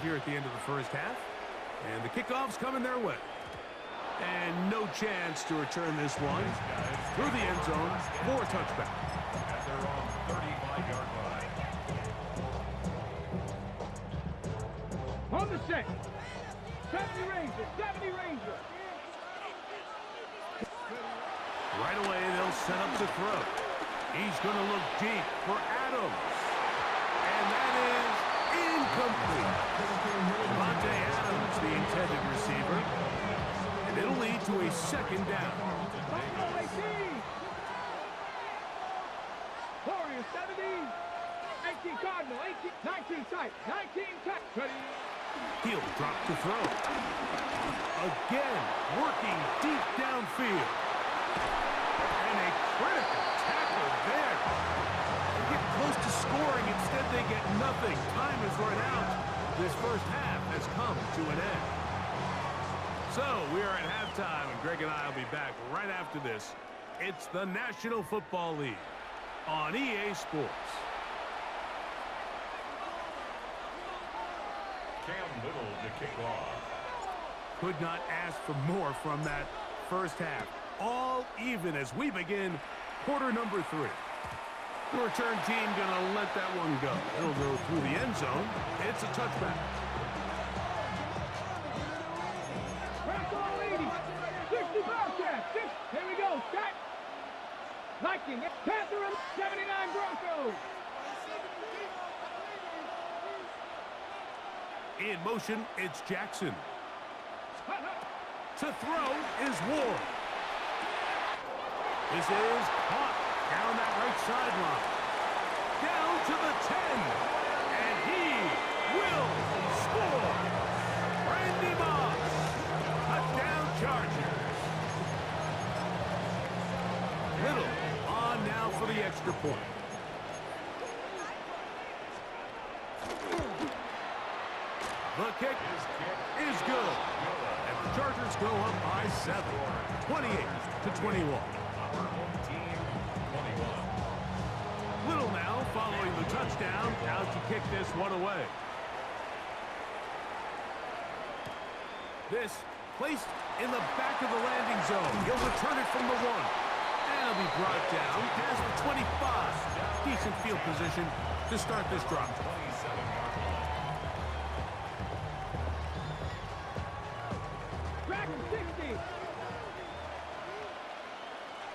drive here at the end of the first half. And the kickoff's coming their way. And no chance to return this one through the end zone for a touchback. At their own 35-yard line. On the set. 70 Rangers, 70 Rangers. Right away, they'll set up to throw. He's going to look deep for Adams. And that is incomplete. Devontae Adams, the intended receiver. And it'll lead to a second down. Warriors 70. 18 Cardinal, 18, 19 tight, 19 tight. Ready. He'll drop to throw. Again, working deep downfield. And a critical tackle there. They get close to scoring. Instead, they get nothing. Time is run out. This first half has come to an end. So, we are at halftime, and Greg and I will be back right after this. It's the National Football League on EA Sports. Cam Little to kick off. Could not ask for more from that first half. All even as we begin quarter number 3. The return team going to let that one go. It'll go through the end zone. It's a touchback. Ball 80. 60 Bobcats. Here we go. Start. Viking. Panther and 79 Broncos. In motion, it's Jackson. To throw is Ward. This is caught down that right sideline. Down to the 10. And he will score. Randy Moss. Touchdown Chargers. Little on now for the extra point. The kick is good. And the Chargers go up by 7. 28-21. Our home team, 21. Little now following the touchdown. Out to kick this one away. This placed in the back of the landing zone. He'll return it from the 1. And it'll be brought down past the 25. Decent field position to start this drive. 27-yard line. Dragon 60.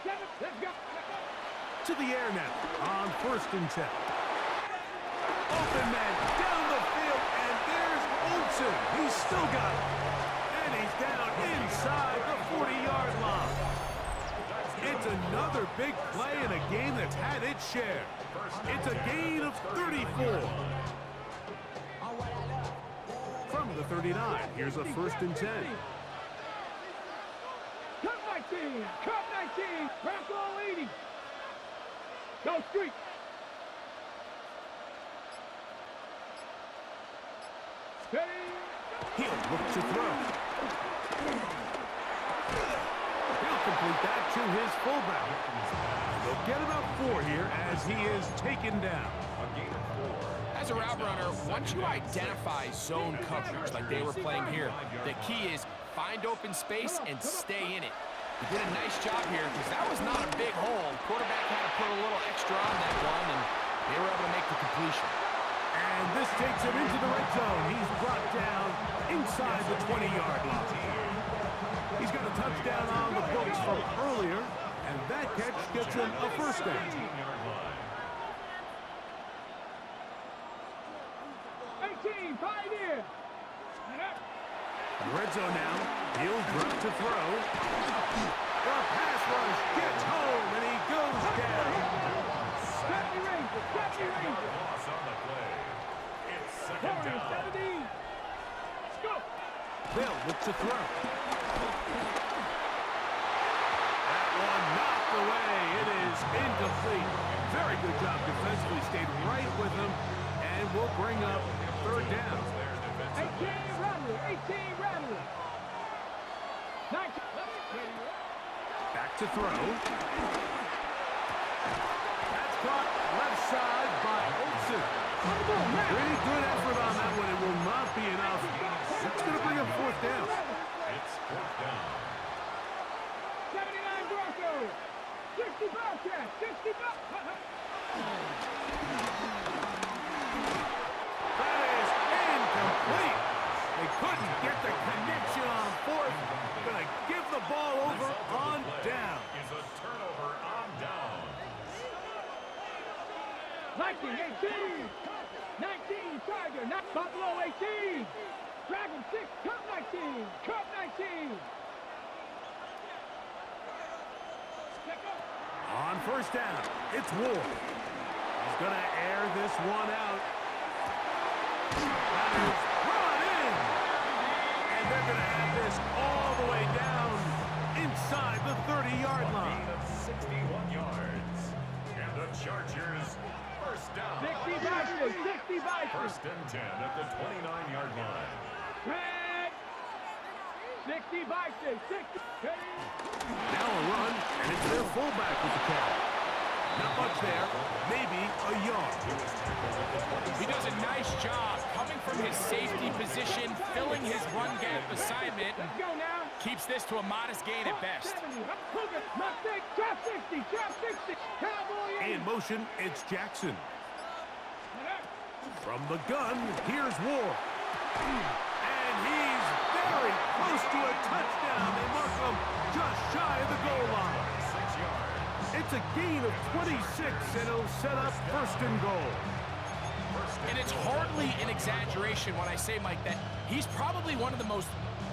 7. Let's go. To the air now on 1st and 10. Open man down the field, and there's Olsen. He's still got it. And he's down inside the 40-yard line. It's another big play in a game that's had its share. It's a gain of 34. From the 39, here's a 1st and 10. Cup 19. Cup 19. Bronco 80. Go street. He'll look to throw. He'll complete that to his fullback. They'll get about 4 here as he is taken down. A gain of 4. As a route runner, once you identify zone coverage like they were playing here, the key is find open space and stay in it. He did a nice job here because that was not a big hole. Quarterback had to put a little extra on that one, and they were able to make the completion. And this takes him into the red zone. He's brought down inside the 20-yard line. He's got a touchdown on the books from earlier, and that catch gets him a first down. 18-yard line. 18. 5 in. Red zone now. He'll drop to throw. The pass rush gets home, and he goes down. 70 Rangers. 70 Rangers. Loss on the play. It's second Warriors down. 70. Go. They'll look to throw. That one knocked away. It is incomplete. Very good job defensively. Stayed right with him, and will bring up 3rd down. 18 Rattler. 18 Rattler. 19. Back to throw. That's caught left side by Olsen. Pretty good effort on that one. It will not be enough complete. They couldn't get the connection on fourth. Gonna give the ball over on down. Is a turnover on down. Viking 18. 19, Tiger, not Buffalo 18. Dragon 6, Cup 19. Cup 19. On first down, it's Ward. He's going to air this one out. That is brought in. And they're going to have this all the way down inside the 30-yard line. Gain of 61 yards. And the Chargers first down. 60 Vikings, 60 Vikings. First and 10 at the 29-yard line. Red. 60 Vikings, 60. Now a run, and it's their fullback with the catch. Not much there, maybe a yard. He does a nice job coming from his safety position, filling his run gap assignment, and Let's go now. keeps this to a modest gain at best. 70. Hogan, Mustang, drop 60, drop 60. Cowboy In motion, it's Jackson. From the gun, here's Ward. And he's very close to a touchdown. They mark him just shy of the goal line. 6 yards. It's a gain of 26, and it'll set up first and goal. And it's hardly an exaggeration when I say, Mike, that he's probably one of the most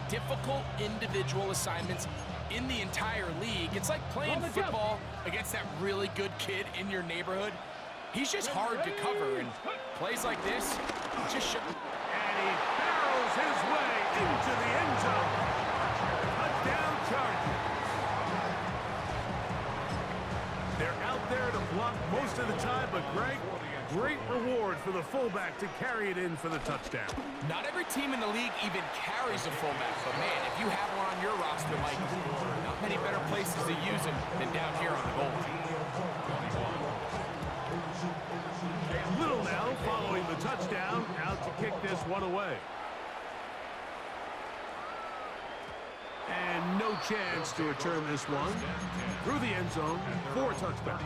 difficult individual assignments in the entire league. It's like playing football against that really good kid in your neighborhood. He's just hard to cover, and plays like this just show. And he barrels his way into the end zone. Touchdown Chargers. They're out there to block most of the time, but Greg, great reward for the fullback to carry it in for the touchdown. Not every team in the league even carries a fullback, but man, if you have one on your roster, Mike, not many better places to use him than down here on the goal line. Little now following the touchdown, out to kick this one away. And no chance to return this one through the end zone for a touchback.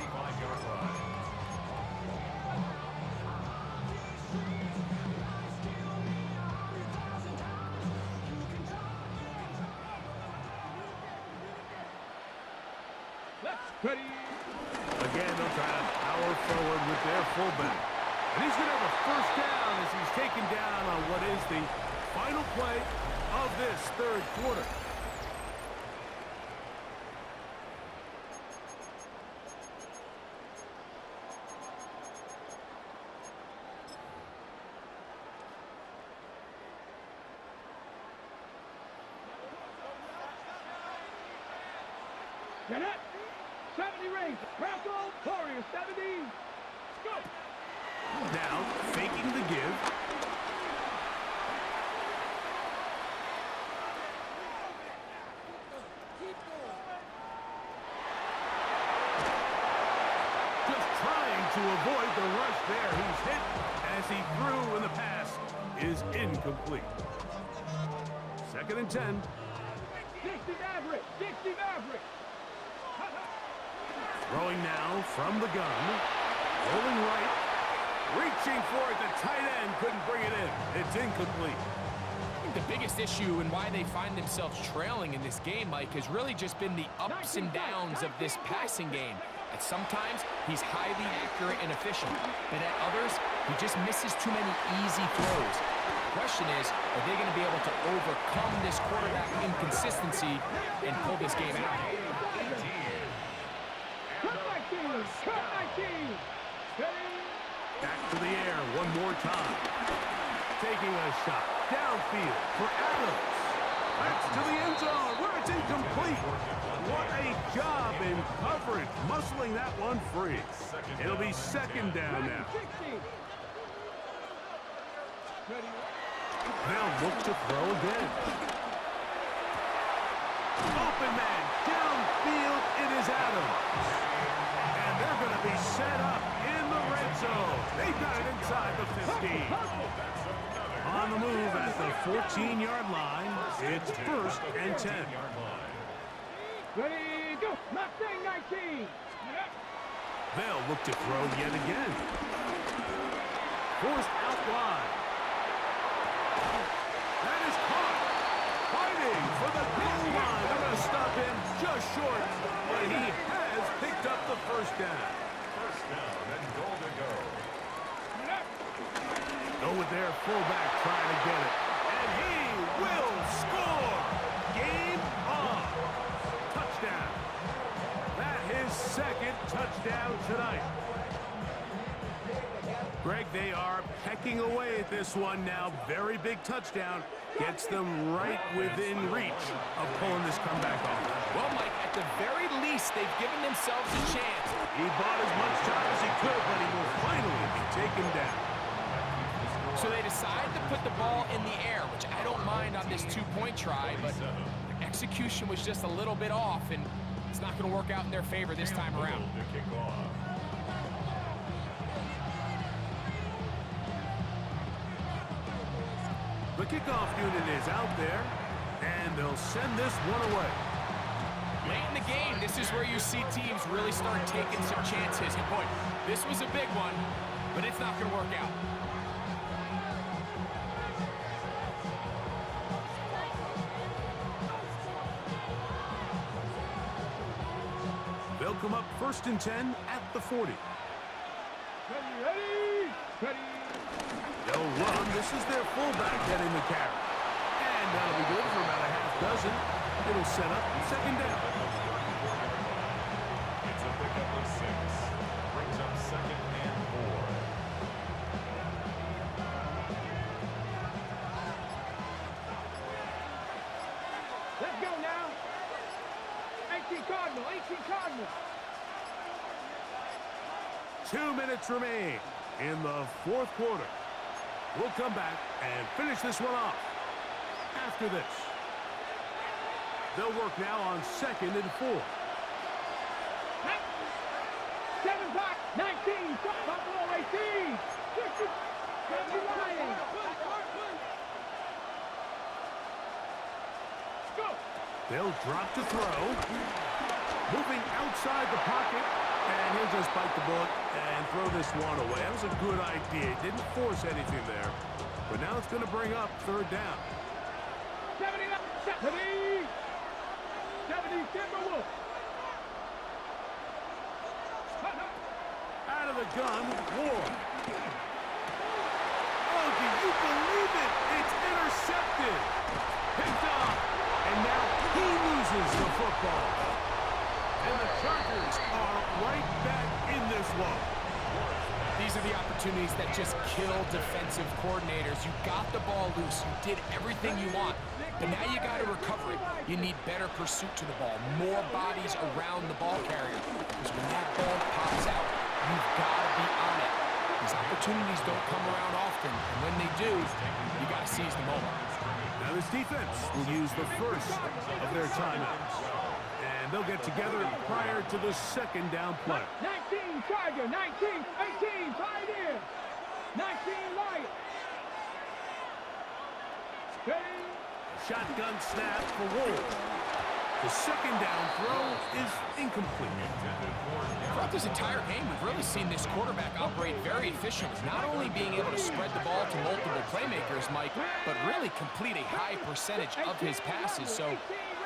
Ready. Again, they'll try to power forward with their fullback. And he's going to have a first down as he's taken down on what is the final play of this third quarter. Get it. 70 rings. Bronco, Warrior 70. Go. Now, faking the give. Just trying to avoid the rush there. He's hit as he threw, and the pass is incomplete. Second and 10. 60 Maverick. 60 Maverick. Throwing now from the gun. Rolling right. Reaching for it. The tight end couldn't bring it in. It's incomplete. I think the biggest issue and why they find themselves trailing in this game, Mike, has really just been the ups and downs of this passing game. At sometimes, he's highly accurate and efficient, but at others, he just misses too many easy throws. The question is, are they going to be able to overcome this quarterback inconsistency and pull this game out? Cut 19. Back to the air one more time. Taking a shot downfield for Adams. That's to the end zone where it's incomplete. What a job in coverage, muscling that one free. It'll be second down now. They'll look to throw again. Open man, downfield, it is Adams. And they're going to be set up in the red zone. They've got it inside the 15. On the move at the 14-yard line, it's first and 10. Ready, go. Mustang 19. They'll look to throw yet again. Forced out wide. with their fullback trying to get it. And he will score! Game on! Touchdown! That his second touchdown tonight. Greg, they are pecking away at this one now. Very big touchdown. Gets them right within reach of pulling this comeback off. Well, Mike, at the very least, they've given themselves a chance. He bought as much time as he could, but he will finally be taken down. So they decide to put the ball in the air, which I don't mind on this two-point try, but the execution was just a little bit off, and it's not going to work out in their favor this time around. The kickoff unit is out there, and they'll send this one away. Late in the game, this is where you see teams really start taking some chances. And boy, this was a big one, but it's not going to work out. They'll come up 1st and 10 at the 40. Ready. They'll run. This is their fullback getting the carry. And that'll be good for about a half dozen. It'll set up 2nd down. It's a pickup of 6. Brings up 2nd and 4. Let's go now. 18 Cardinal. 2 minutes remain in the 4th quarter. We'll come back and finish this one off after this. They'll work now on 2nd and 4. 7 back, 19, Buffalo 18. 60, Lions. Go. They'll drop to throw. Moving outside the pocket. And he'll just bite the bullet and throw this one away. That was a good idea. Didn't force anything there. But now it's going to bring up 3rd down. 70 Timberwolves. Out of the gun, Ward. Oh, do you believe it? It's intercepted. Picked up. And now he loses the football. And the Chargers are right back in this one. These are the opportunities that just kill defensive coordinators. You got the ball loose. You did everything you want. But now you got to recover it. You need better pursuit to the ball. More bodies around the ball carrier. Because when that ball pops out, you've got to be on it. These opportunities don't come around often. And when they do, you got to seize the moment. Now this defense will use the first of their timeouts. And they'll get together prior to the 2nd down play. 19 Charger, 19, 18 Pioneer, 19 Lions. Ready. Shotgun snap for Wolves. The 2nd down throw is incomplete. Throughout this entire game, we've really seen this quarterback operate very efficiently, not only being able to spread the ball to multiple playmakers, Mike, but really complete a high percentage of his passes. So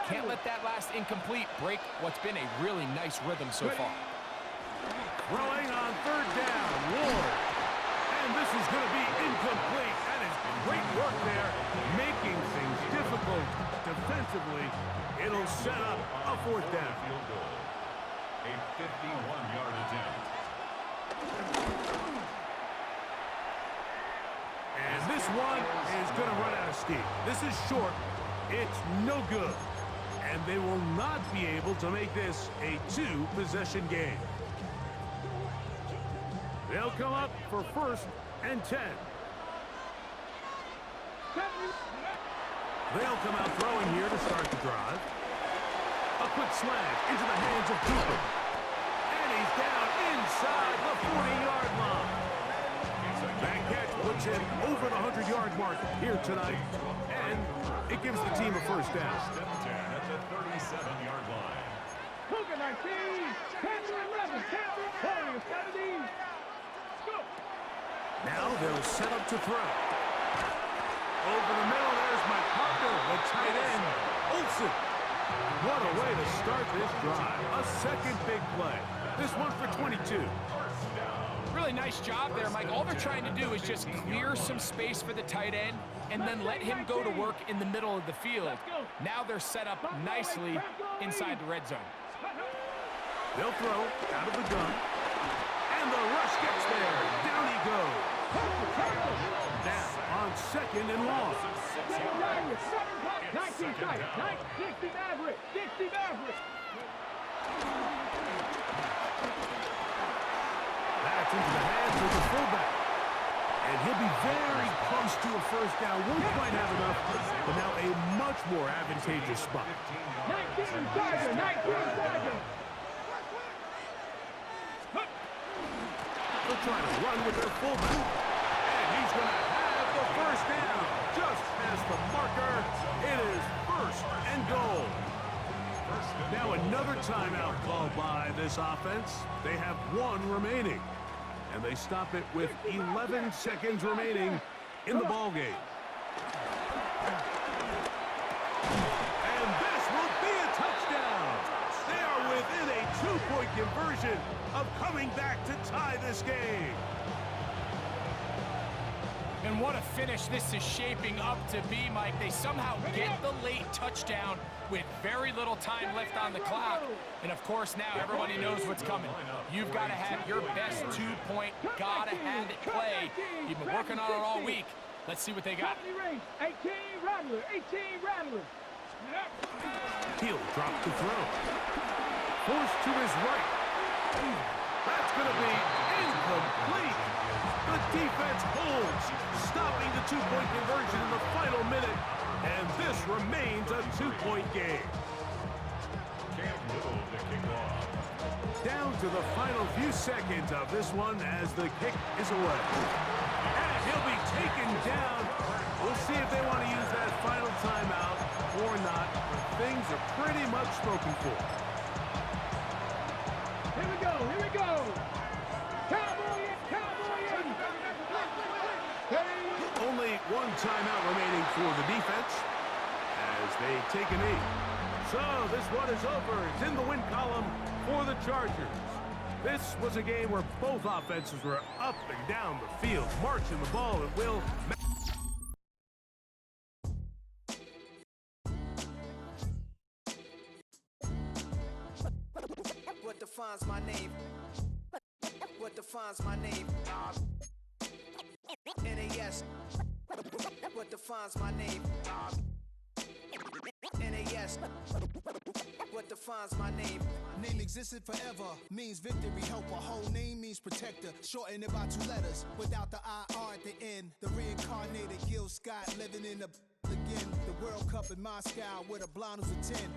can't let that last incomplete break what's been a really nice rhythm so far. Throwing on 3rd down, Ward. And this is going to be incomplete. That is great work there, making things difficult defensively. It'll set up a 4th down. Field goal. A 51-yard attempt. And this one is going to run out of steam. This is short. It's no good. And they will not be able to make this a 2-possession game. They'll come up for 1st and 10. They'll come out throwing here to start the drive. A quick slant into the hands of Cooper. And he's down inside the 40-yard line. That catch puts him over the 100-yard mark here tonight. And it gives the team a 1st down. Step 10 at the 37-yard line. Cougar 19, Panther 11, Panther Warriors 70. Go. Now they'll set up to throw. Over the middle, there's my partner, the tight end, Olsen. What a way to start this drive. A 2nd big play. This one for 22. really nice job there, Mike. All they're trying to do is just clear some space for the tight end and then let him go to work in the middle of the field. Now they're set up nicely inside the red zone. They'll throw out of the gun. And the rush gets there. Down he goes. Now on 2nd and long. 19 strikes. 60 Maverick. 60 Maverick. That's into the hands of the fullback. And he'll be very close to a first down. Won't quite have enough, but now a much more advantageous spot. 19 Tiger. 19 Tiger. They're trying to run with their fullback. And he's going to have the first down. Just past the marker. It is 1st and goal. Now another timeout called by this offense. They have 1 remaining. And they stop it with 11 seconds remaining in the ballgame. And this will be a touchdown. They are within a 2-point conversion of coming back to tie this game. And what a finish this is shaping up to be, Mike. They somehow get the late touchdown with very little time left on the clock. And, of course, now everybody knows what's coming. You've got to have your best 2-point, gotta have it play. You've been working on it all week. Let's see what they got. 18 Rattler. 18 Rattler. He'll drop the throw. Forced to his right. That's going to be incomplete. The defense holds, stopping the 2-point conversion in the final minute, and this remains a 2-point game. Down to the final few seconds of this one as the kick is away. And he'll be taken down. We'll see if they want to use that final timeout or not, but things are pretty much spoken for. Here we go. Here we go. Cowboy in. Cowboy in. Only 1 timeout remaining for the defense as they take a knee. So this one is over. It's in the win column for the Chargers. This was a game where both offenses were up and down the field, marching the ball at will. What defines my name? What defines my name? NAS. What defines my name? NAS. What defines my name? Name existed forever, means victory, helper. Whole name means protector, shortened it by 2 letters. Without the IR at the end, the reincarnated Gil Scott living in the again. The World Cup in Moscow with a blind who's a 10.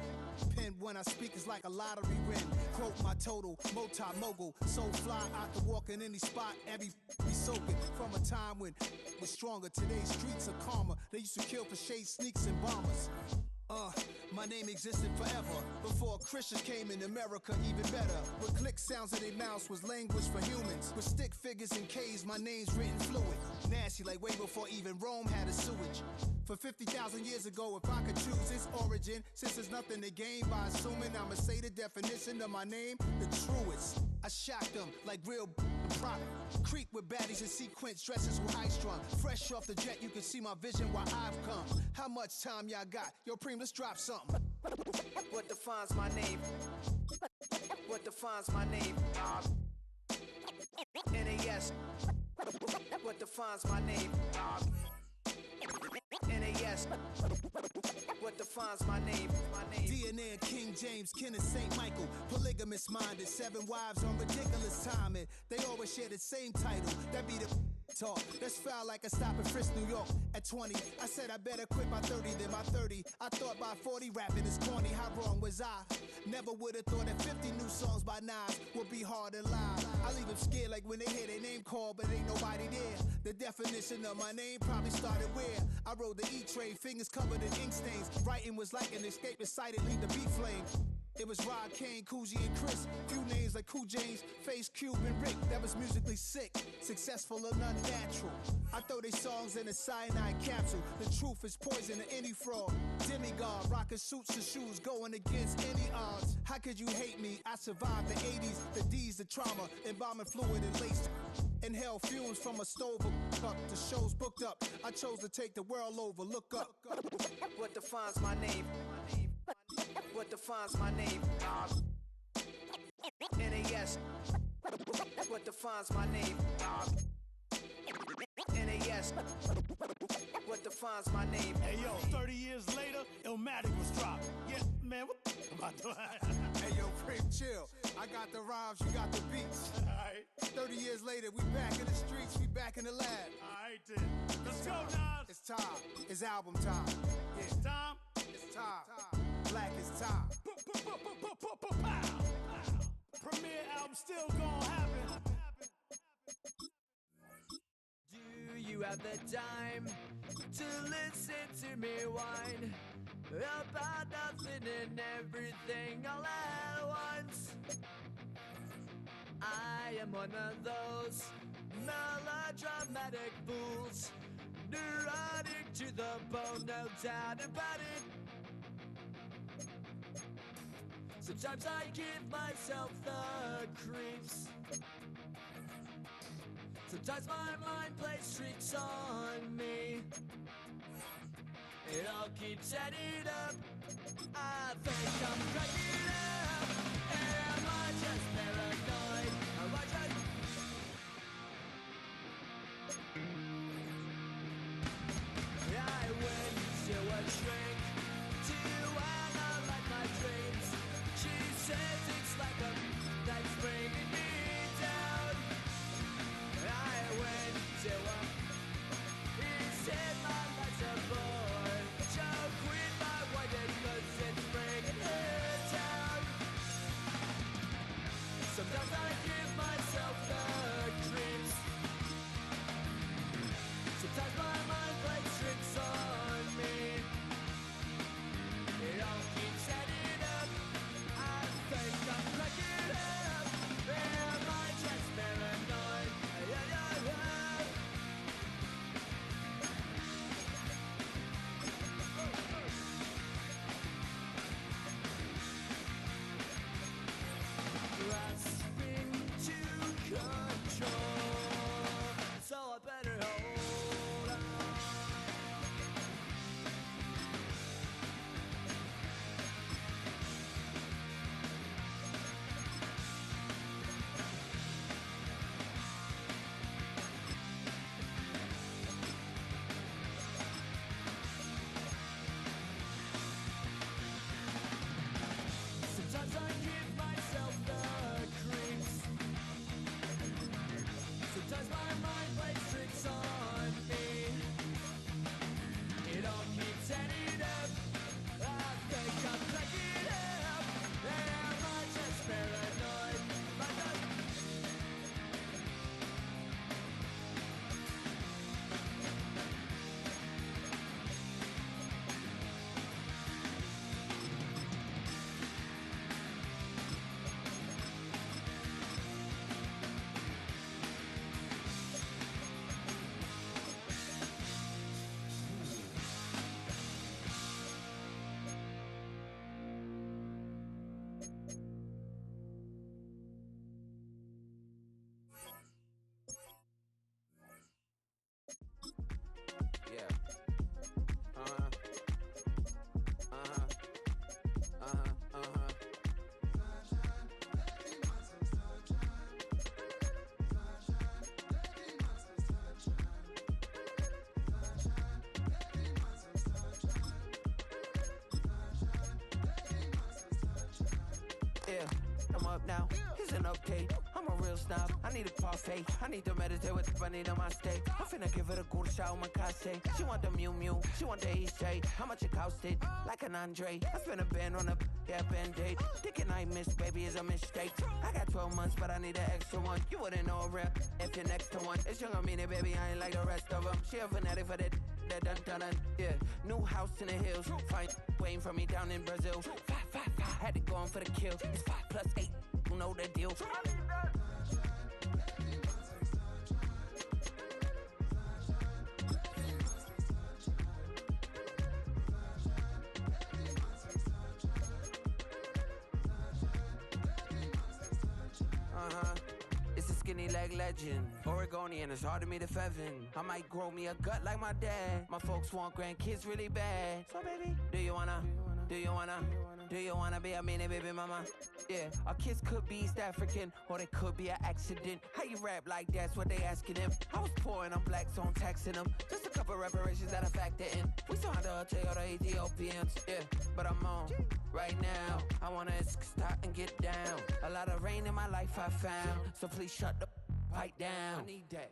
Pen when I speak is like a lottery win. Quote my total, multi-mogul. So fly out to walk in any spot, every be soaking. From a time when was stronger. Today's streets are calmer. They used to kill for shade sneaks and bombers. My name existed forever. Before Christians came in America, even better. With click sounds in their mouths was language for humans. With stick figures and K's, my name's written fluid. Nasty like way before even Rome had a sewage. For 50,000 years ago, if I could choose its origin, since there's nothing to gain by assuming, I'ma say the definition of my name, the truest. I shocked them like real product. Creep with baddies in sequence, dresses with high strung. Fresh off the jet, you can see my vision while I've come. How much time y'all got? Yo, Preem, let's drop something. What defines my name? What defines my name? NAS. What defines my name? NAS. What defines my name? DNA and King James, kin of St. Michael. Polygamous minded, 7 wives on ridiculous timing. They always share the same title. That be the talk. That's foul like a stop in Frisk, New York. At 20, I said I better quit by 30 than my 30. I thought by 40 rapping is corny. How wrong was I? Never would have thought that 50 new songs by Nas would be hard and live. I leave them scared like when they hear their name called, but ain't nobody there. The definition of my name probably started where I rode the E-train, fingers covered in ink stains. Writing was like an escape inside it, leave the beat flame. It was Rod, Kane, Coogee, and Chris. Few names like Cool James, Face, Cube, and Rick. That was musically sick, successful and unnatural. I throw these songs in a cyanide capsule. The truth is poison to any fraud. Demigod, rocking suits and shoes, going against any odds. How could you hate me? I survived the 80s, the D's, the trauma, embalming fluid and laced. Inhale fumes from a stove up. The show's booked up. I chose to take the world over. Look up. What defines my name? What defines my name? NAS. What defines my name? NAS. What defines my name? Hey yo, 30 years later, Illmatic was dropped. Yeah, man, what am I doing? Hey yo, Prim, chill. I got the rhymes, you got the beats. Alright, 30 years later, we back in the streets, we back in the lab. alright then. Let's go, Nas. It's time. It's album time. Yeah, It's time. it's time. Black is time. Pow. Premiere album still gonna happen. Do you have the time to listen to me whine about nothing and everything all at once? I am one of those melodramatic fools, neurotic to the bone, no doubt about it. Sometimes I give myself the creeps. Sometimes my mind plays tricks on me. It all keeps adding up. I think I'm cracking up. Am I just paranoid? Am I just... I went to a shrink to analyze my dreams. She says it's like a that's bringing me down. I went to a he said my life's a bore. Joke with my wife because it's bringing her down. Sometimes I give myself the creeps. Sometimes my mind plays tricks on me. It all keeps adding up. I think I'm cracking up. Am I just paranoid? Yeah. Grasping to control, so I better hold on. Sometimes I give myself the creeps. Sometimes my mind plays tricks on me. It all keeps adding up. I think I'm cracking up. Am I just paranoid? Am I just... Yeah. Yeah, I'm up now. It's an update. I'm a real snob. I need a parfait. I need to meditate with the bunny on my steak. I'm finna give it a good shot with my case. She want the Mew Mew. She want the East J. How much it costed? Like an Andre. I spent a band on a band-aid. Thinking I missed, baby, is a mistake. I got 12 months, but I need an extra one. You wouldn't know a rep if you're next to one. It's young, I mean it, baby, I ain't like the rest of them. She a fanatic for that dun. Yeah, new house in the hills. Fine, waiting for me down in Brazil. 5. Had to go on for the kill. It's 5 + 8. You know the deal. It's a skinny leg legend. Oregonian, it's hard to meet a Fevin. I might grow me a gut like my dad. My folks want grandkids really bad. So baby, do you wanna be a mini baby mama? Yeah, our kids could be East African, or they could be an accident. How you rap like that's what they asking him. I was poor and I'm black, so I'm taxing them. Just a couple reparations that I factor in. We saw the Toyota Ethiopians, yeah, but I'm on right now. I wanna stop and get down. A lot of rain in my life I found, so please shut the pipe down. I need that.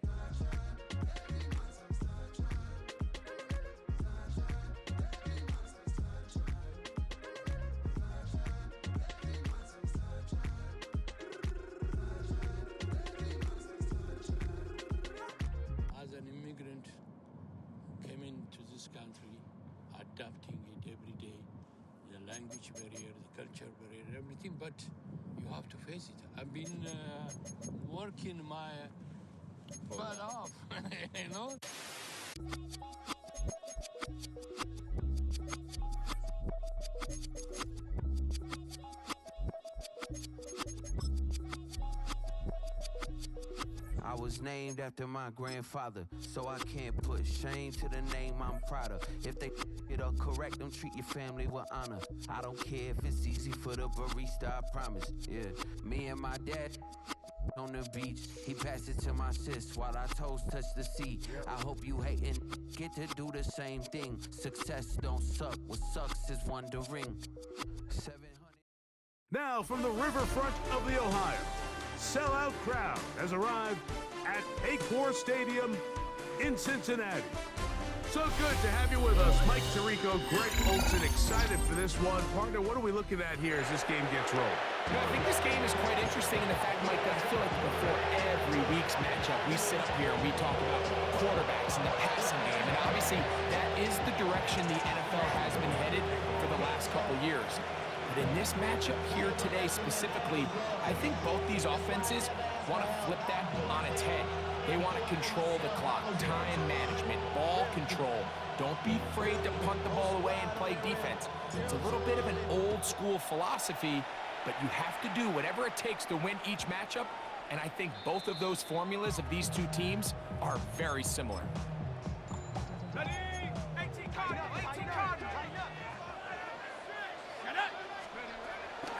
As an immigrant who came into this country, adapting it every day, the language barrier, the culture barrier, everything, but you have to face it. I've been working my butt off, you know? I was named after my grandfather, so I can't put shame to the name I'm proud of. If they it up correct, them treat your family with honor. I don't care if it's easy for the barista, I promise. Yeah, me and my dad on the beach, he passed it to my sis while our toes touch the sea. I hope you hatin' get to do the same thing. Success don't suck, what sucks is wondering. 700. Now from the riverfront of the Ohio, sellout crowd has arrived at Paycor Stadium in Cincinnati. So good to have you with us. Mike Tirico, Greg Olson, excited for this one. Partner, what are we looking at here as this game gets rolled? You know, I think this game is quite interesting in the fact, Mike, that I feel like before every week's matchup, we sit up here and we talk about quarterbacks and the passing game. And obviously, that is the direction the NFL has been headed for the last couple years. But in this matchup here today specifically, I think both these offenses want to flip that on its head. They want to control the clock, time management, ball control. Don't be afraid to punt the ball away and play defense. It's a little bit of an old school philosophy, but you have to do whatever it takes to win each matchup. And I think both of those formulas of these two teams are very similar. Ready? 18 Cardinal, 18 Cardinal.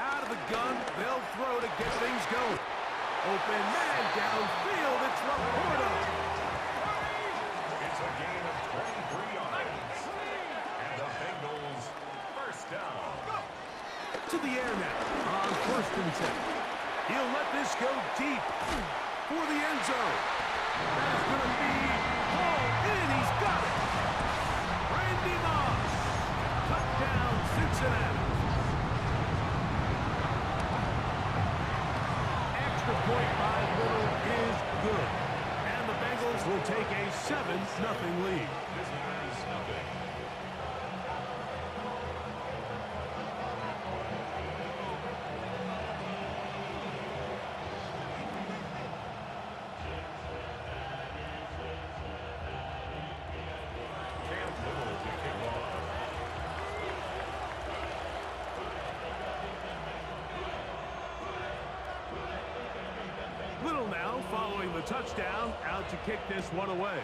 Out of the gun, they'll throw to get things going. Open man downfield, it's Laporta. It's a gain of 23 yards. And the Bengals first down. To the air now on 1st and 10. He'll let this go deep for the end zone. That's going to be hauled in. He's got it. Randy Moss. Touchdown, Cincinnati. Extra point by Little is good. And the Bengals will take a 7-0 lead. Visitors nothing. Little now following the touchdown, out to kick this one away.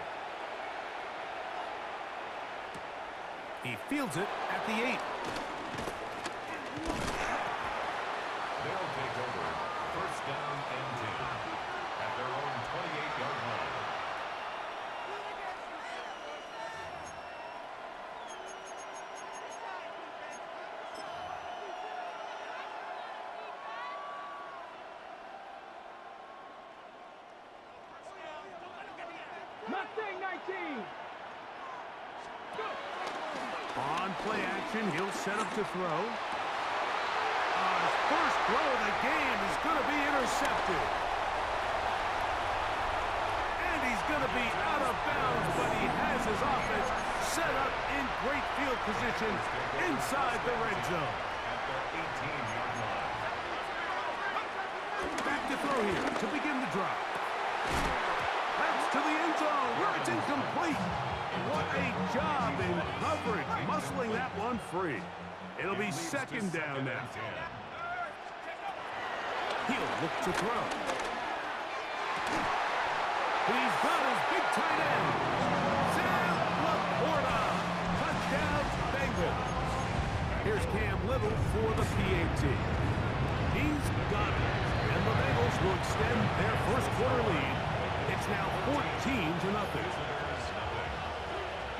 He fields it at the 8. They'll take over. First down and 10 at their own 28-yard line. Mustang 19. On play action, he'll set up to throw. His first throw of the game is going to be intercepted. And he's going to be out of bounds, but he has his offense set up in great field position inside the red zone. At the 18-yard line. Back to throw here to begin the drive. That's to the end zone where it's incomplete. What a job in coverage, muscling that one free. It'll be second down now. He'll look to throw. He's got his big tight end. Sam Laporta. Touchdown, Bengals. Here's Cam Little for the PAT. He's got it. And the Bengals will extend their first quarter lead. It's now 14-0.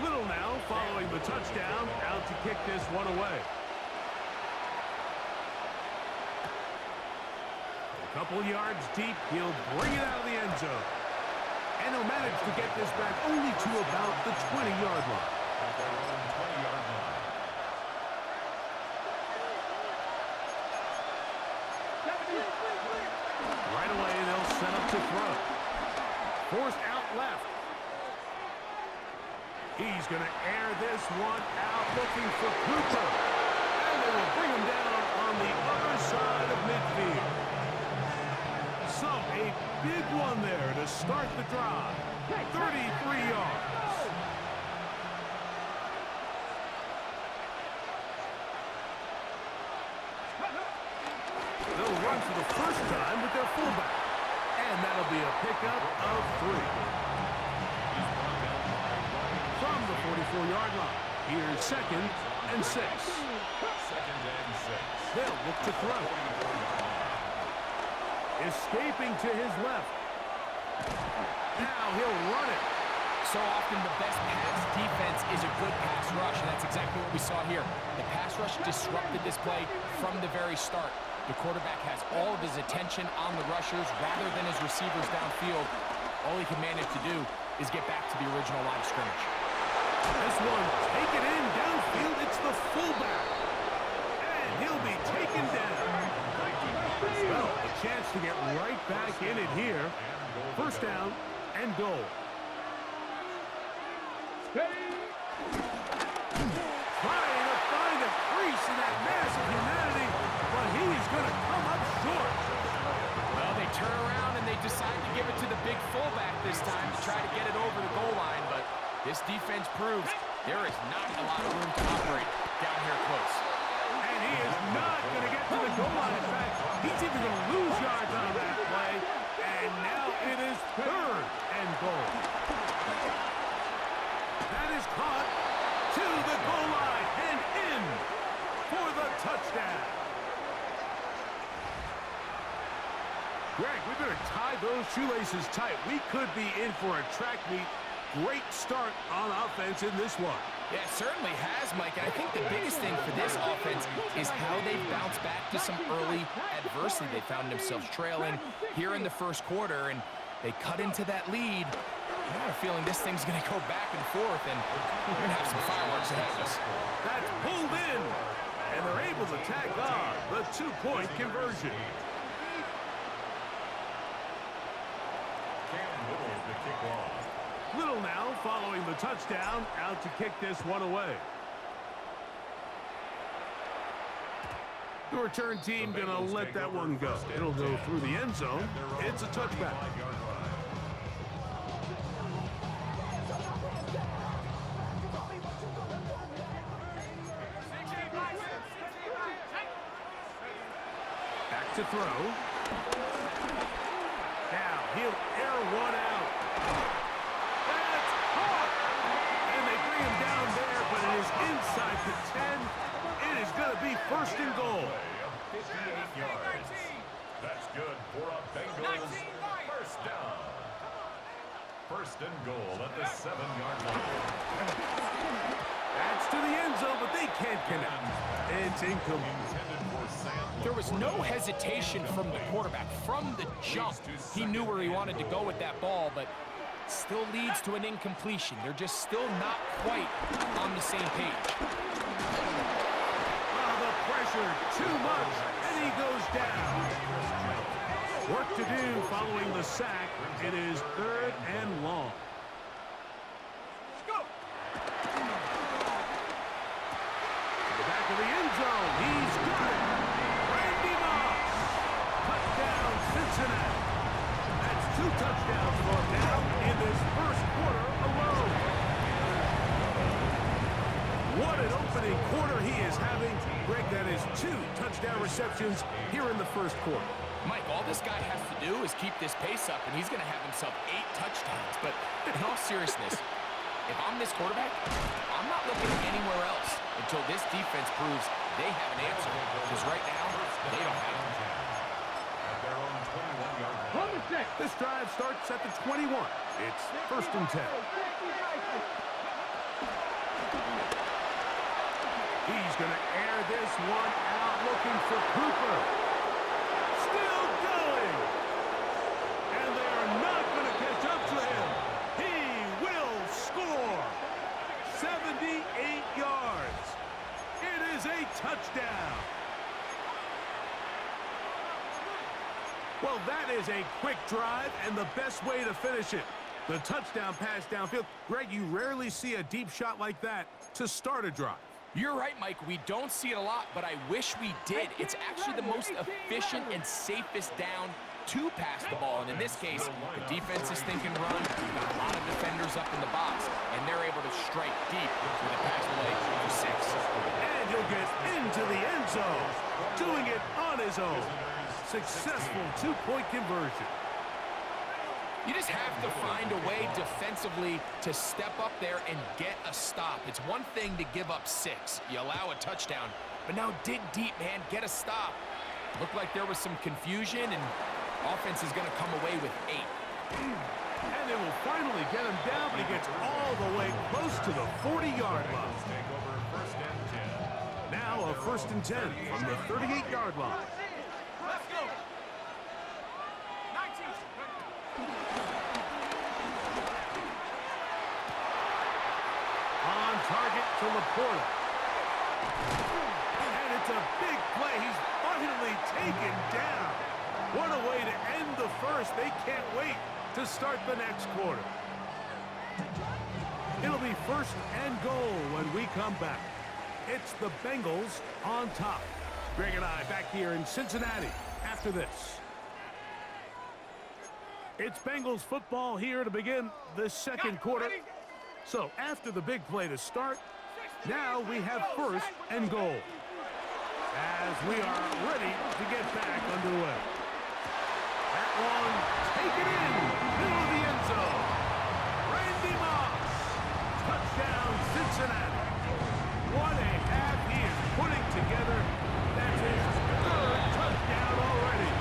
Little now following the touchdown, out to kick this one away. A couple yards deep, he'll bring it out of the end zone. And he'll manage to get this back only to about the 20-yard line. At their own 20-yard line. Right away, they'll set up to throw. Forced out left. He's going to air this one out, looking for Cooper. And they will bring him down on the other side of midfield. So, a big one there to start the drive. 33 yards. They'll run for the first time with their fullback. And that'll be a pickup of 3. From the 44-yard line. Here's 2nd and 6. 2nd and 6. They'll look to throw. Escaping to his left. Now he'll run it. So often the best pass defense is a good pass rush, and that's exactly what we saw here. The pass rush disrupted this play from the very start. The quarterback has all of his attention on the rushers rather than his receivers downfield. All he can manage to do is get back to the original line of scrimmage. This one, take it in downfield. It's the fullback. And he'll be taken down. Well, a chance to get right back in it here. First down and goal. Trying to find a crease in that mass of humanity, but he's going to come up short. Well, they turn around and they decide to give it to the big fullback this time to try to get it over the goal line, but this defense proves there is not a lot of room to operate down here close. And he is not going to get to the goal line. In fact, he's even going to lose yards on that play. And now it is 3rd and goal. That is caught to the goal line and in for the touchdown. Greg, we better tie those shoelaces tight. We could be in for a track meet. Great start on offense in this one. Yeah, it certainly has, Mike. And I think the biggest thing for this offense is how they've bounced back to some early adversity. They found themselves trailing here in the first quarter, and they cut into that lead. I have a feeling this thing's going to go back and forth, and we're going to have some fireworks ahead of us. That's pulled in, and they're able to tack on the 2-point conversion. Cam Little to kick off. Little now following the touchdown, out to kick this one away. The return team going to let that one go. It'll go through the end zone. It's a touchback. Back to throw. Now he'll air one out. That's caught! And they bring him down there, but it is inside the 10. It is going to be 1st and goal. 58 yards. That's good for a Bengals first down. 1st and goal at the 7-yard line. That's to the end zone, but they can't connect. It's incomplete. There was no hesitation from the quarterback. From the jump, he knew where he wanted to go with that ball, but still leads to an incompletion. They're just still not quite on the same page. The pressure, too much, and he goes down. Work to do following the sack. It is 3rd and long. Back of the end zone. He's got it. Randy Moss. Touchdown, Cincinnati. That's 2 touchdowns for him now in this first quarter alone. What an opening quarter he is having. Greg, that is 2 touchdown receptions here in the first quarter. Mike, all this guy has to do is keep this pace up, and he's going to have himself 8 touchdowns. But in all seriousness, if I'm this quarterback, I'm not looking anywhere else until this defense proves they have an answer. Because right now, they don't have it. At their own 21-yard line. On the six. This drive starts at the 21. It's first and 10. He's going to air this one out, looking for Cooper. Still going. And they are not going to catch up to him. He will score. 78 yards. It is a touchdown. Well, that is a quick drive and the best way to finish it. The touchdown pass downfield. Greg, you rarely see a deep shot like that to start a drive. You're right, Mike. We don't see it a lot, but I wish we did. It's actually the most efficient and safest down to pass the ball. And in this case, the defense is thinking run. Got a lot of defenders up in the box, and they're able to strike deep with a pass play for 6. And he'll get into the end zone, doing it on his own. Successful 2-point conversion. You just have to find a way defensively to step up there and get a stop. It's one thing to give up 6. You allow a touchdown, but now dig deep, man. Get a stop. Looked like there was some confusion, and offense is going to come away with 8. And they will finally get him down, but he gets all the way close to the 40-yard line. Take over first and 10. Now a first and 10 from the 38-yard line. Let's go. 19. On target to Laporta. And it's a big play. He's finally taken down. What a way to end the first. They can't wait to start the next quarter. It'll be first and goal when we come back. It's the Bengals on top. Greg and I back here in Cincinnati after this. It's Bengals football here to begin the second quarter. So after the big play to start, now we have first and goal. As we are ready to get back underway. That one taken in, middle of the end zone. Randy Moss, touchdown Cincinnati. What a half he is putting together. That's his 3rd touchdown already.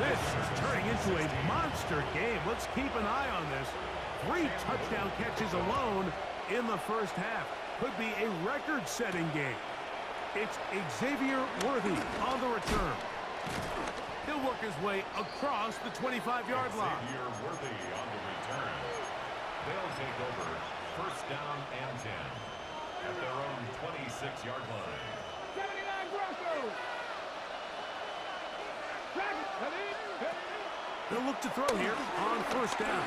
This is turning into a monster game. Let's keep an eye on this. 3 touchdown catches alone in the first half. Could be a record-setting game. It's Xavier Worthy on the return. He'll work his way across the 25-yard line. Xavier Worthy on the return. They'll take over first down and 10 at their own 26-yard line. 79 Broncos. They'll look to throw here on first down.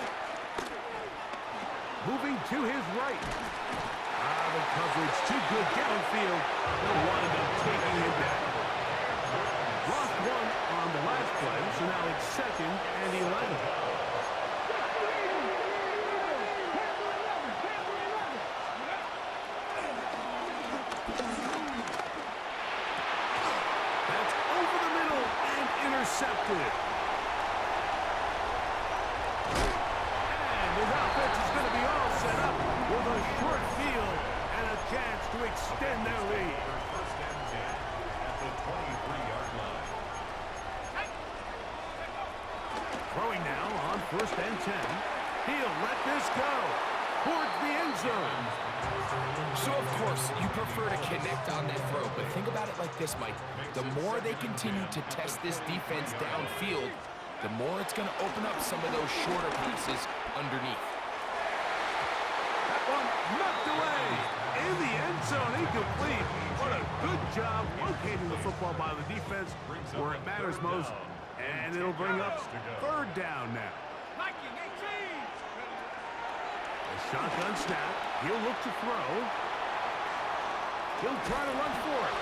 Moving to his right. The coverage too good downfield. They'll wind up taking him down. Lost 1 on the last play, so now it's 2nd and 11. That's over the middle and intercepted. And his offense is going to be all set up with a short field and a chance to extend their lead. First and 10 at the 23-yard line. Throwing now on first and 10. He'll let this go towards the end zone. So, of course, you prefer to connect on that throw, but think about it like this, Mike. The more they continue to test this defense downfield, the more it's going to open up some of those shorter passes underneath. That one knocked away in the end zone, incomplete. What a good job locating the football by the defense where it matters most. And it'll bring up 3rd down now. A shotgun snap. He'll look to throw. He'll try to run for it.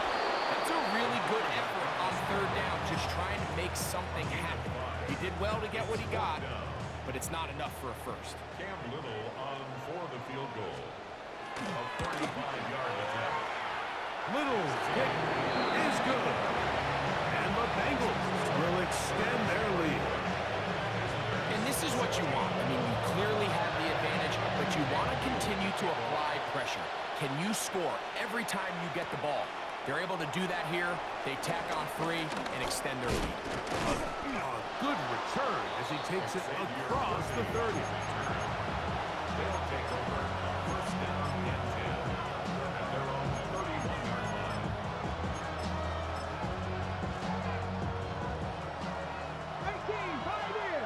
That's a really good effort on 3rd down, just trying to make something happen. He did well to get what he got, but it's not enough for a first. Cam Little on for the field goal. A 45-yard attempt. Little's kick is good. And Bengals will extend their lead. And this is what you want. I mean, you clearly have the advantage, but you want to continue to apply pressure. Can you score every time you get the ball? They're able to do that here. They tack on 3 and extend their lead. A good return as he takes it across the 30. They'll take over first down and 10 at their own 31-yard line. 18, 5 here.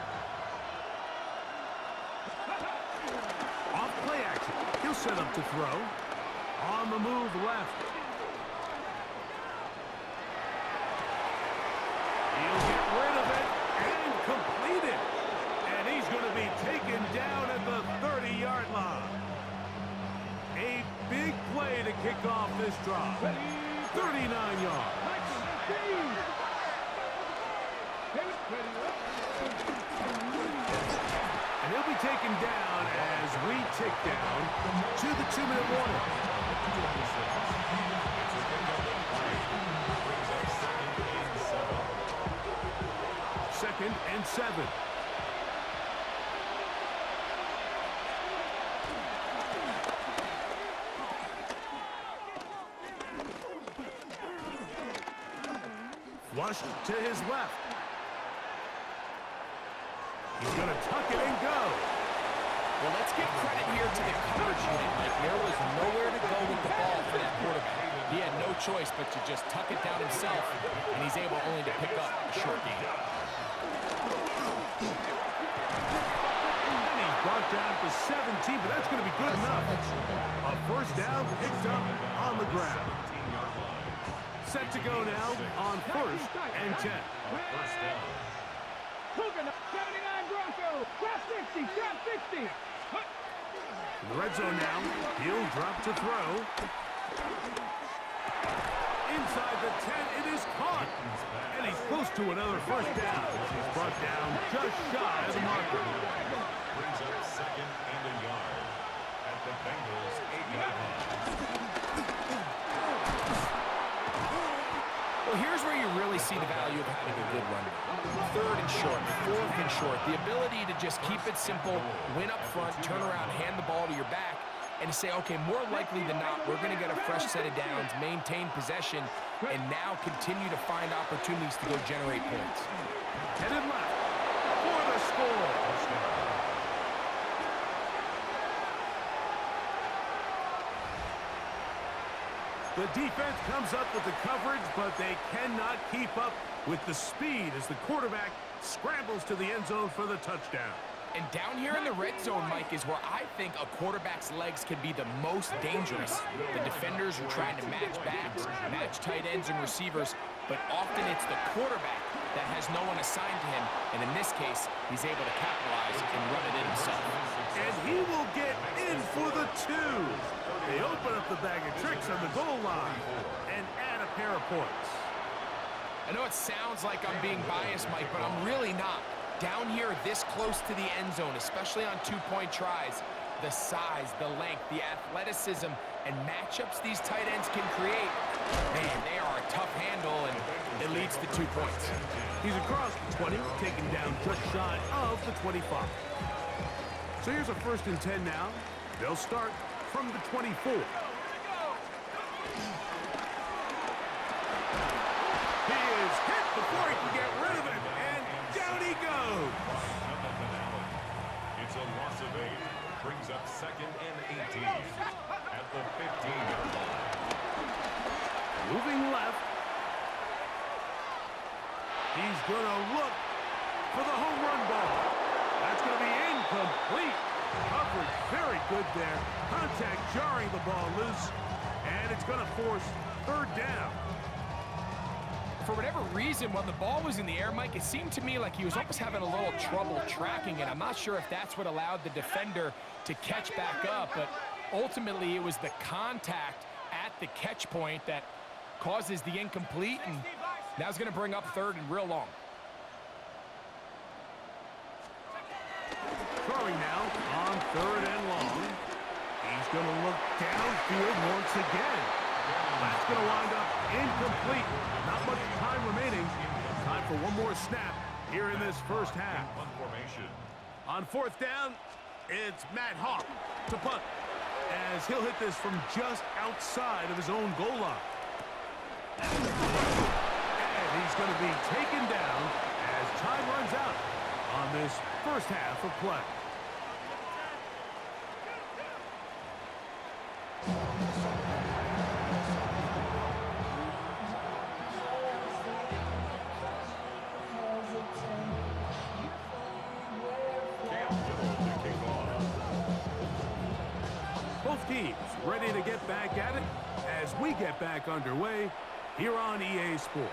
Off play action. He'll set up to throw. On the move left. He'll get rid of it and complete it. And he's going to be taken down at the 30-yard line. A big play to kick off this drive. 39 yards. And he'll be taken down as we tick down to the 2-minute warning. Second and 7. Flushed to his left. He's going to tuck it and go. Well, let's give credit here to the coverage unit. Like, there was nowhere to go with the ball for that quarterback. He had no choice but to just tuck it down himself, and he's able only to pick up a short gain. And he's brought down to 17, but that's going to be good enough. A first down picked up on the ground. Set to go now on first and 10. First down. Cooking up 79 Bronco. Trap 60, trap 60. In the red zone now, he'll drop to throw. Inside the 10, it is caught. And he's close to another first down. He's brought down just shy of the marker. Brings up second and a yard at the Bengals' 8-yard line. Well, here's where you really see the value of having a good run. Third and short, fourth and short. The ability to just keep it simple, win up front, turn around, hand the ball to your back, and to say, okay, more likely than not, we're going to get a fresh set of downs, maintain possession, and now continue to find opportunities to go generate points. Headed left for the score. The defense comes up with the coverage, but they cannot keep up with the speed as the quarterback scrambles to the end zone for the touchdown. And down here in the red zone, Mike, is where I think a quarterback's legs can be the most dangerous. The defenders are trying to match backs, match tight ends and receivers, but often it's the quarterback that has no one assigned to him, and in this case, he's able to capitalize and run it in himself. And he will get in for the 2. They open up the bag of tricks on the goal line and add a pair of points. I know it sounds like I'm being biased, Mike, but I'm really not. Down here, this close to the end zone, especially on 2-point tries, the size, the length, the athleticism, and matchups these tight ends can create, man, they are a tough handle, and it leads to 2 points. He's across the 20, taken down just shy of the 25. So here's a first and 10 now. They'll start from the 24. He is hit before he can get rid of it, and down he goes. It's a loss of 8. Brings up second and 18 at the 15-yard line. Moving left. He's going to look for the home run ball. That's going to be incomplete. Coverage very good there. Contact jarring the ball loose, and it's going to force third down. For whatever reason, when the ball was in the air, Mike, it seemed to me like he was almost having a little trouble tracking it. I'm not sure if that's what allowed the defender to catch back up, but ultimately it was the contact at the catch point that causes the incomplete, and now it's going to bring up third and real long. Throwing now on third and long. He's going to look downfield once again. That's going to wind up incomplete. Not much time remaining. Time for one more snap here in this first half. Punt formation. On fourth down, it's Matt Hawk to punt, as he'll hit this from just outside of his own goal line. And he's going to be taken down as time runs out on this first half of play. Both teams ready to get back at it as we get back underway here on EA Sports.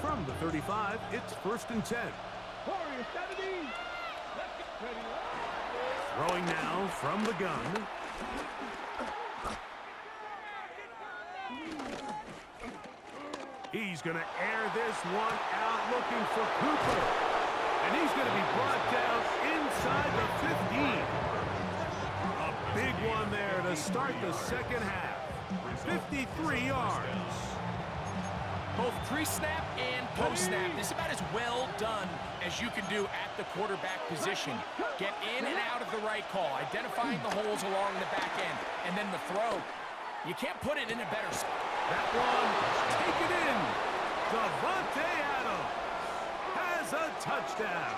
From the 35, it's 1st and 10. Warrior 70. Let's get ready. Throwing now from the gun. He's going to air this one out looking for Cooper. And he's going to be brought down inside the 15. A big one there to start the second half. 53 yards. Both pre-snap and post-snap, this is about as well done as you can do at the quarterback position. Get in and out of the right call, identifying the holes along the back end, and then the throw. You can't put it in a better spot. That one, take it in. Davante Adams has a touchdown.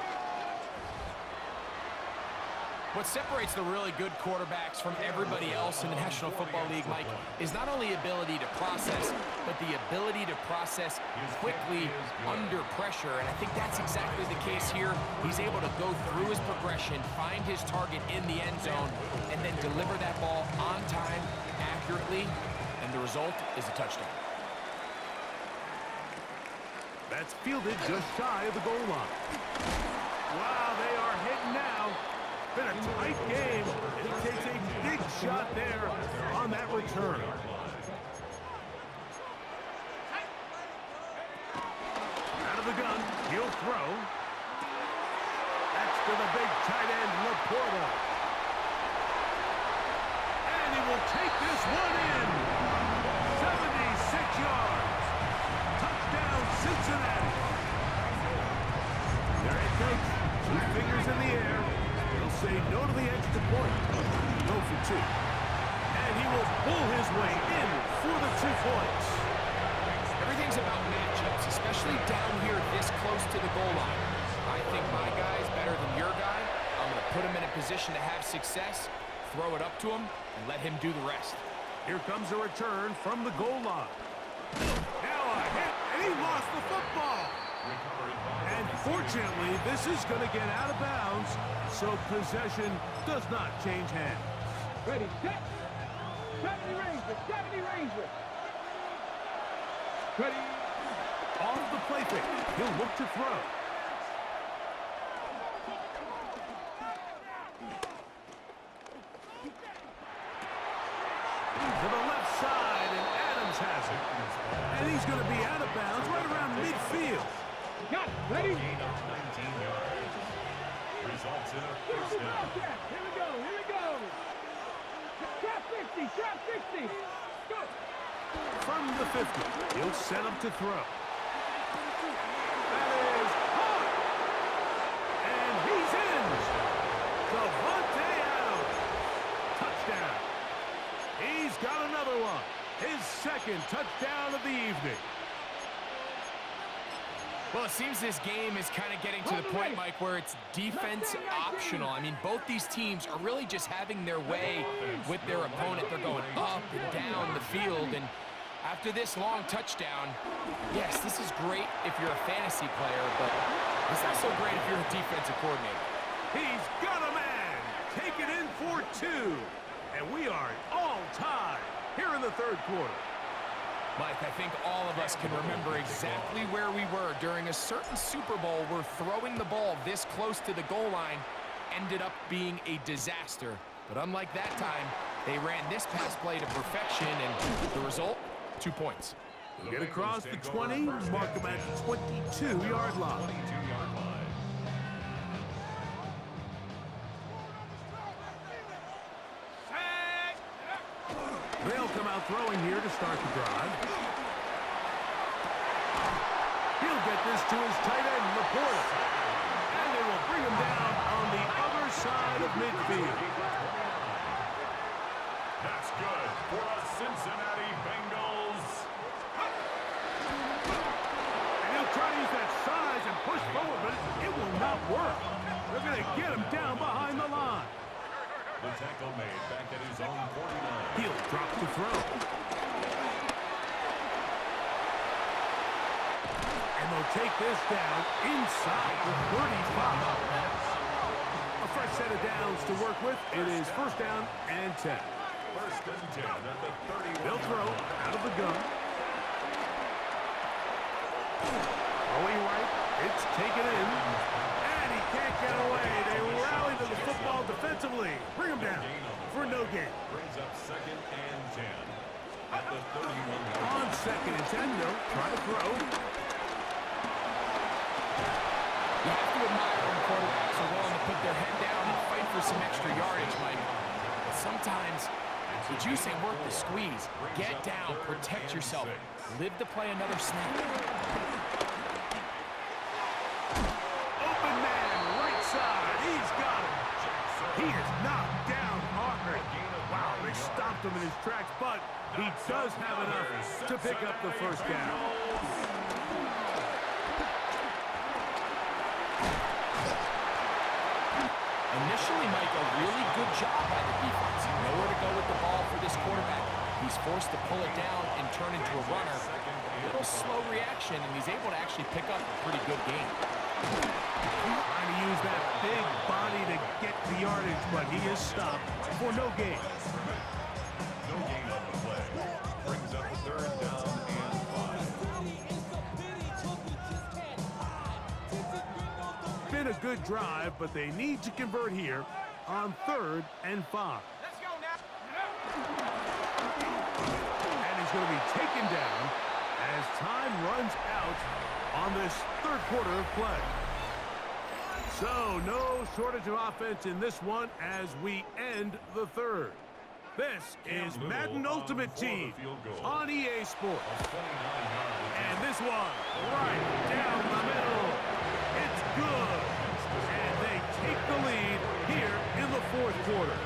What separates the really good quarterbacks from everybody else in the National Football League, Mike, is not only ability to process, but the ability to process quickly under pressure. And I think that's exactly the case here. He's able to go through his progression, find his target in the end zone, and then deliver that ball on time, accurately, and the result is a touchdown. That's fielded just shy of the goal line. Wow, they are hitting now. Been a tight game. He takes a big shot there on that return. Out of the gun, he'll throw. That's to the big tight end, Laporta. And he will take this one in. 76 yards. Touchdown, Cincinnati. There it goes. 2 fingers in the air. He'll say no to the extra point. Go for 2. And he will pull his way in for the 2 points. Everything's about matchups, especially down here this close to the goal line. I think my guy is better than your guy. I'm going to put him in a position to have success, throw it up to him, and let him do the rest. Here comes a return from the goal line. Now a hit, and he lost the football. And fortunately, this is going to get out of bounds, so possession does not change hands. Ready, set. 70 Rangers, 70 Rangers. Ready. Off the play fake, he'll look to throw. To the left side, and Adams has it. And he's going to be out of bounds right around midfield. Got it. Ready. 19 yards. Results in a first down. Here we go. Here we go. Trap 50. Trap 50. Go. From the 50, he'll set up to throw. That is hot. And he's in. Davante Adams. Touchdown. He's got another one. His second touchdown of the evening. Well, it seems this game is kind of getting to the point, Mike, where it's defense optional. I mean, both these teams are really just having their way with their opponent. They're going up and down the field. And after this long touchdown, yes, this is great if you're a fantasy player, but it's not so great if you're a defensive coordinator. He's got a man. Take it in for 2. And we are all tied here in the third quarter. Mike, I think all of us can remember exactly where we were during a certain Super Bowl where throwing the ball this close to the goal line ended up being a disaster. But unlike that time, they ran this pass play to perfection, and the result, 2 points. He'll get across the 20, mark him at the 22-yard line. 22-yard line. They'll come out throwing here to start the drive. He'll get this to his tight end, Laporta. And they will bring him down on the other side of midfield. That's good for the Cincinnati Bengals. And he'll try to use that size and push forward, but it will not work. They're going to get him down behind the line. The tackle made back at his own 49. He'll drop to throw. And they'll take this down inside the 35. A fresh set of downs to work with. It is first down and 10. First and 10 at the 31. They'll throw out of the gun. Throwing right. It's taken in. And he can't get away. They rally to the football defensively. Bring him down for no gain. Brings up second and 10 at the 31. On second and 10, they'll try to throw. You have to admire when quarterbacks are willing to put their head down and fight for some extra yardage, Mike. But sometimes, did you say work the squeeze? Get down, protect yourself, live to play another snap. Open man, right side. He's got him. He is knocked down hard. Wow, they stopped him in his tracks, but he does have enough to pick up the first down. Initially, Mike, a really good job by the defense. Nowhere to go with the ball for this quarterback. He's forced to pull it down and turn into a runner. A little slow reaction, and he's able to actually pick up a pretty good game. Trying to use that big body to get the yardage, but he is stopped for no gain. No gain on the play. Brings up third down and 5. Been a good drive, but they need to convert here on 3rd and 5. Let's go now. And he's going to be taken down as time runs out on this third quarter of play. So no shortage of offense in this one as we end the third. This is Madden Ultimate Team on EA Sports. And this one right down the middle. It's good. And they take the lead here in the fourth quarter.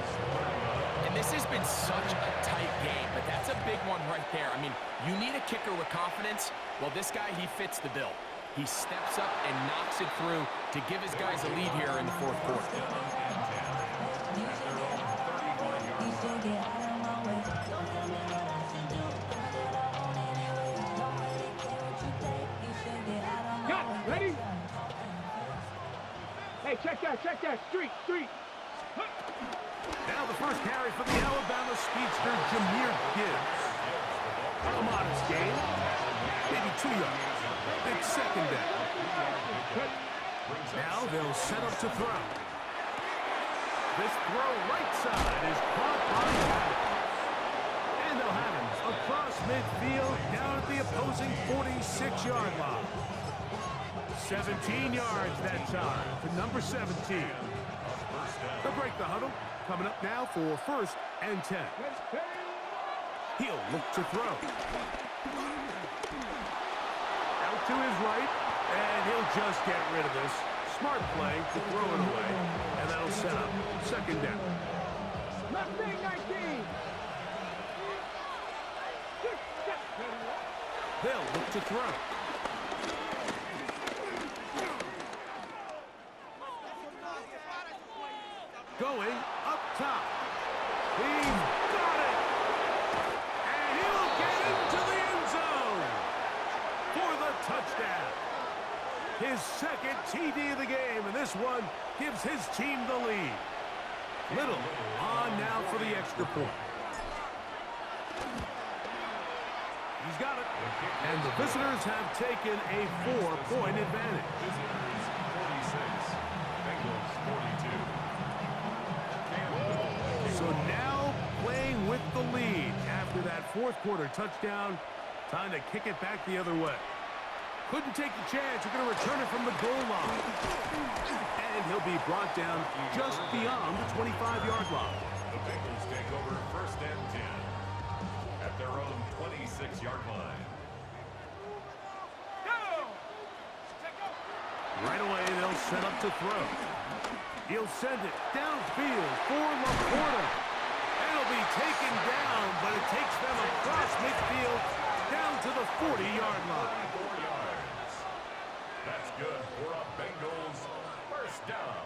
And this has been such a tight game, but that's a big one right there. I mean, you need a kicker with confidence. Well, this guy, he fits the bill. He steps up and knocks it through to give his guys a lead here in the fourth quarter. Got it. Ready? Hey, check that. Street. Now the first carry for the Alabama speedster, Jahmyr Gibbs. A modest gain. Maybe 2 yards. Big second down. Now they'll set up to throw. This throw right side is caught by Adams. And they'll have him across midfield down at the opposing 46-yard line. 17 yards that time for number 17. They'll break the huddle. Coming up now for 1st and 10. He'll look to throw. Out to his right, and he'll just get rid of this. Smart play to throw it away, and that'll set up second down. Left wing 19. They'll look to throw. Going up top. He's got it! And he'll get into the end zone for the touchdown. His second TD of the game, and this one gives his team the lead. Little on now for the extra point. He's got it. And the visitors have taken a 4-point advantage. Visitors 46, Bengals 42. So now playing with the lead after that fourth quarter touchdown Time to kick it back the other way. Couldn't take the chance. You're going to return it from the goal line. And he'll be brought down just beyond the 25-yard line. The Bengals take over 1st and 10 at their own 26-yard line. Right away, they'll set up to throw. He'll send it downfield for Laporta. It'll be taken down, but it takes them across midfield down to the 40-yard line. 4 yards. That's good for a Bengals 1st down.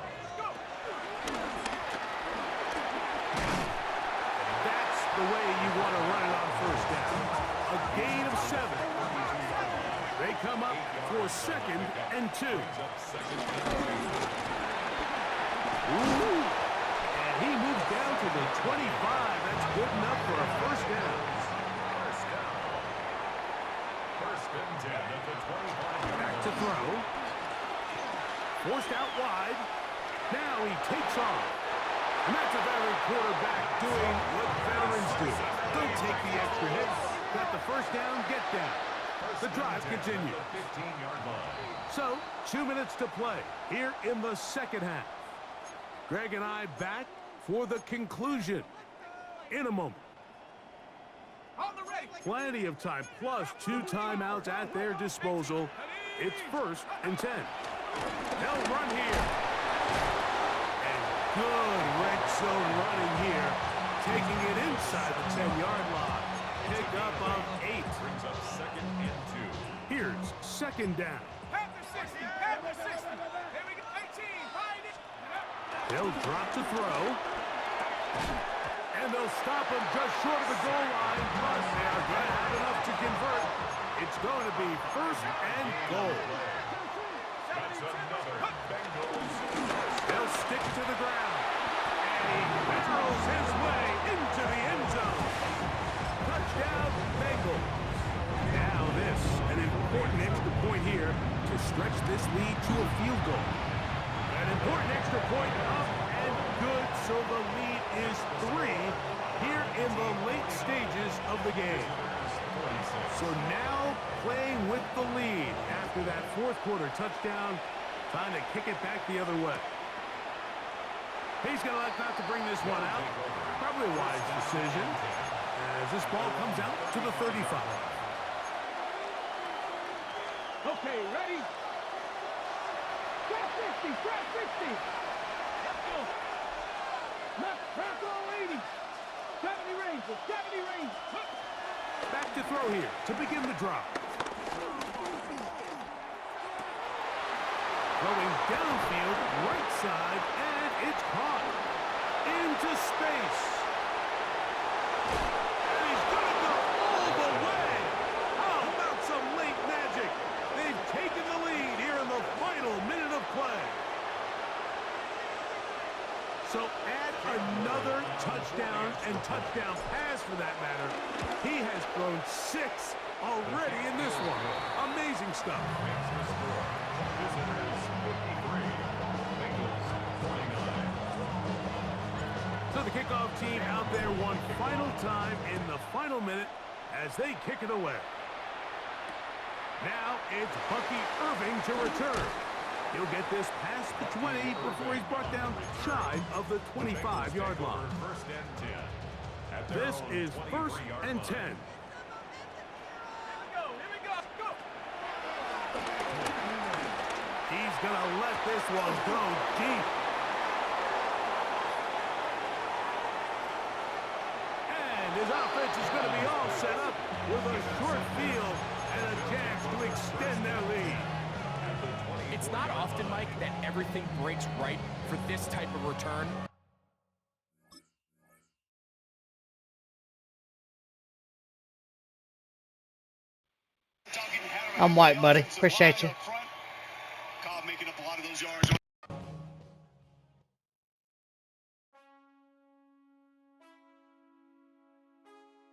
That's the way you want to run it on 1st down. A gain of 7. They come up for 2nd and 2. Ooh. And he moves down to the 25. That's good enough for a 1st down. 1st and 10 at the 25. Back to throw. Forced out wide. Now he takes off. And that's a veteran quarterback doing what veterans do. Don't take the extra hit. Got the 1st down, get down. The drive continues. 15-yard line. So, 2 minutes to play here in the 2nd half. Greg and I back for the conclusion in a moment. Plenty of time, plus 2 timeouts at their disposal. It's 1st and 10. They'll run here. And good red zone running here, taking it inside the 10-yard line. Pick up of 8. Brings up 2nd and 2. Here's 2nd down. They'll drop to throw. And they'll stop him just short of the goal line, but they are going to have enough to convert. It's going to be 1st and goal. That's another Bengals. They'll stick to the ground. And he barrels his way into the end zone. Touchdown, Bengals. Now this, an important extra point here to stretch this lead to a field goal. An important extra point up and good, so the lead is 3 here in the late stages of the game. So now playing with the lead after that 4th quarter touchdown, time to kick it back the other way. He's going to like not to bring this one out. Probably a wise decision as this ball comes out to the 35. Okay, ready? Trap 60, trap 60. Let's go. Trap all 80. 70 range, 70 range. Back to throw here to begin the drop. Throwing downfield, right side, and it's caught. Into space. And he's going to go all the way. How about some late magic? They've taken the lead here in the final minute of play. So add another touchdown and touchdown pass for that matter. He has thrown 6 already in this one. Amazing stuff. Visitors 53, Bengals 49. So the kickoff team out there one final time in the final minute as they kick it away. Now it's Bucky Irving to return. He'll get this past the 20 before he's brought down shy of the 25-yard line. 1st and 10. At their This own is 1st and 10. He's going to let this one go deep. And his offense is going to be all set up with a short field and a chance to extend their lead. It's not often, Mike, that everything breaks right for this type of return. I'm white, buddy. Appreciate you. Cobb making up a lot of those yards.